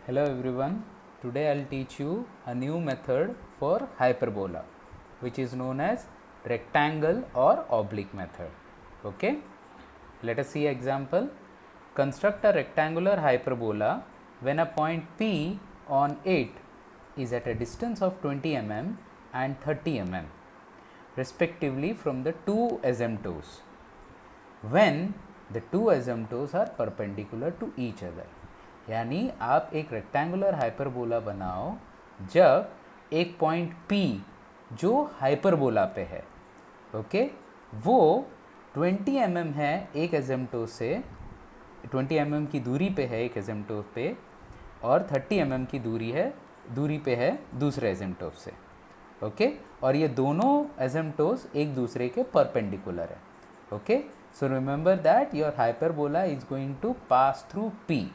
Hello everyone, today I'll teach you a new method for hyperbola which is known as rectangle or oblique method. Okay, let us see example. Construct a rectangular hyperbola when a point P on it is at a distance of 20 mm and 30 mm respectively from the two asymptotes when the two asymptotes are perpendicular to each other. यानी आप एक rectangular hyperbola बनाओ जब एक point P जो hyperbola पे है, okay, वो 20 mm है एक एजेम्प्टोस से, 20 mm की दूरी पे है एक एजेम्प्टोस पे, और 30 mm की दूरी पे है दूसरे एजेम्प्टोस से, ओके, और ये दोनों एजेम्प्टोस एक दूसरे के परपेंडिकुलर है, okay. So remember that your hyperbola is going to pass through P.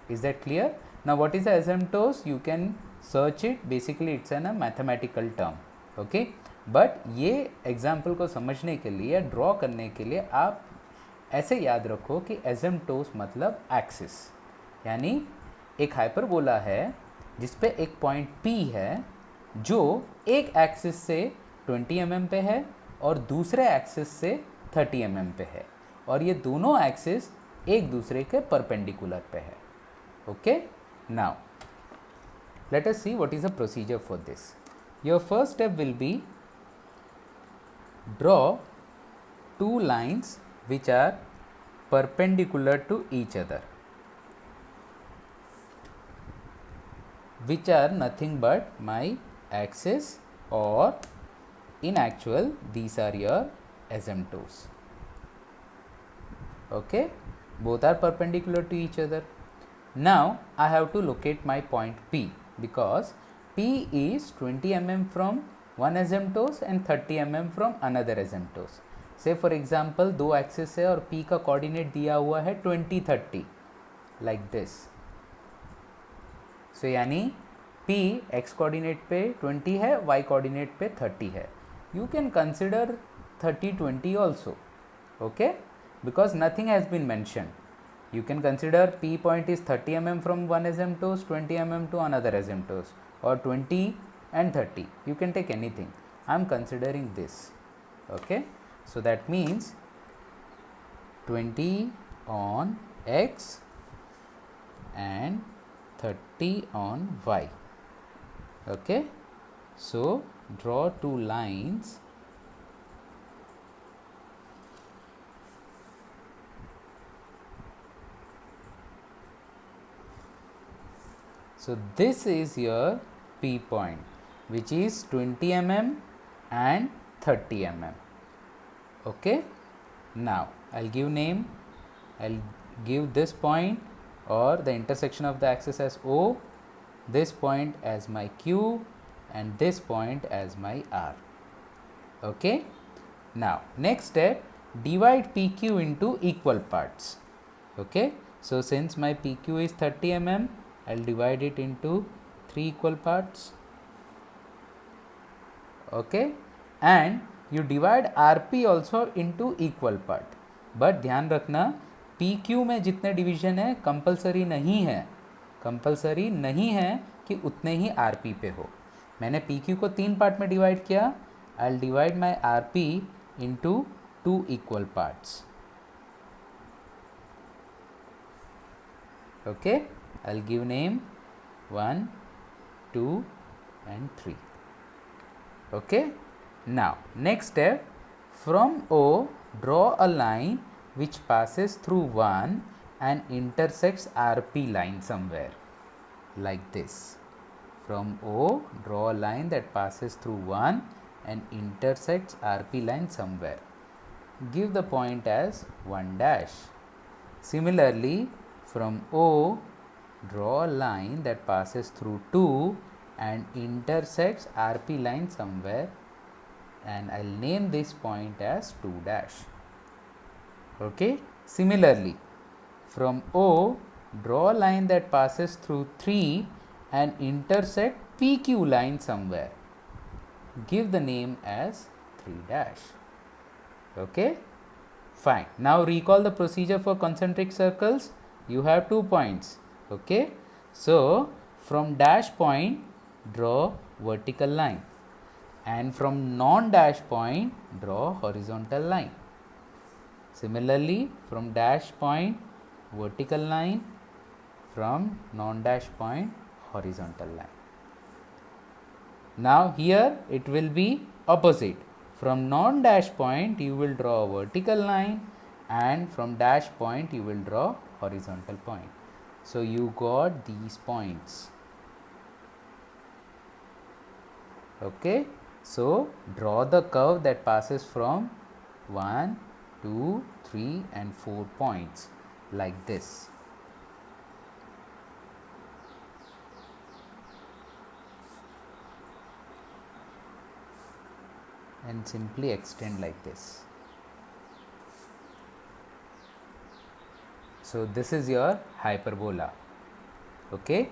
Is that clear? Now what is the asymptotes? You can search it. Basically it's a mathematical term. Okay. But ये example को समझने के लिए, draw करने के लिए आप ऐसे याद रखो कि एसिम्प्टोस मतलब एक्सिस, यानी एक हाइपरबोला है जिस पे एक पॉइंट P है जो एक एक्सिस से 20 mm पे है और दूसरे एक्सिस से 30 mm पे है, और ये दोनों एक्सिस एक दूसरे के परपेंडिकुलर पे है. Okay, now let us see what is the procedure for this. Your first step will be draw two lines which are perpendicular to each other, which are nothing but my axis, or in actual these are your asymptotes. Okay, both are perpendicular to each other. Now I have to locate my point P because P is 20 mm from one asymptote and 30 mm from another asymptote. Say for example दो axis है और P का coordinate दिया हुआ है 20-30 like this. So यानी P x coordinate पे 20 है, y कोऑर्डिनेट पे 30 है. You can consider 30-20 also, okay, because nothing has been mentioned. You can consider P point is 30 mm from one asymptote, 20 mm to another asymptote, or 20 and 30. You can take anything. I am considering this, okay. So that means 20 on x and 30 on y, okay. So draw two lines so this is your P point which is 20 mm and 30 mm, okay. Now I'll give name, I'll give this point or the intersection of the axis as O, this point as my Q, and this point as my R, okay. Now next step, divide PQ into equal parts, okay. So since my PQ is 30 mm, I'll divide it into 3 equal parts, okay, and you divide RP also into equal part. But ध्यान रखना PQ में जितने division है compulsory नहीं है कि उतने ही RP पे हो. मैंने PQ को 3 पार्ट में डिवाइड किया. I'll divide my RP into 2 equal parts, okay. I'll give name 1, 2 and 3, okay. Now next step, from O draw a line which passes through 1 and intersects RP line somewhere like this. From O draw a line that passes through 1 and intersects RP line somewhere. Give the point as 1 dash. Similarly from O draw a line that passes through 2 and intersects RP line somewhere, and I'll name this point as 2 dash, okay. Similarly from O draw a line that passes through 3 and intersect PQ line somewhere. Give the name as 3 dash, okay. Fine. Now recall the procedure for concentric circles. You have 2 points, okay. So from dash point draw vertical line, and from non-dash point draw horizontal line. Similarly, from dash point vertical line, from non-dash point horizontal line. Now here it will be opposite. From non-dash point you will draw a vertical line, and from dash point you will draw horizontal point. So you got these points. Okay, so draw the curve that passes from 1, 2, 3 and 4 points like this. And simply extend like this. So this is your hyperbola. Okay,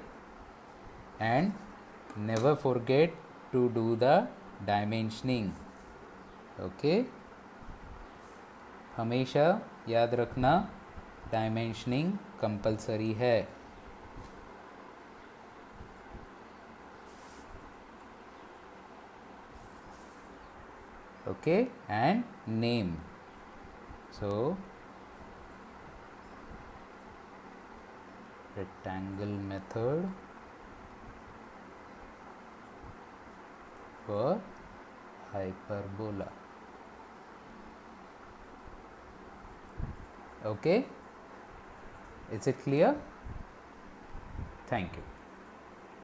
and never forget to do the dimensioning. Okay, हमेशा याद रखना dimensioning compulsory है. Okay, and name. So rectangle method for hyperbola. Okay, is it clear? Thank you.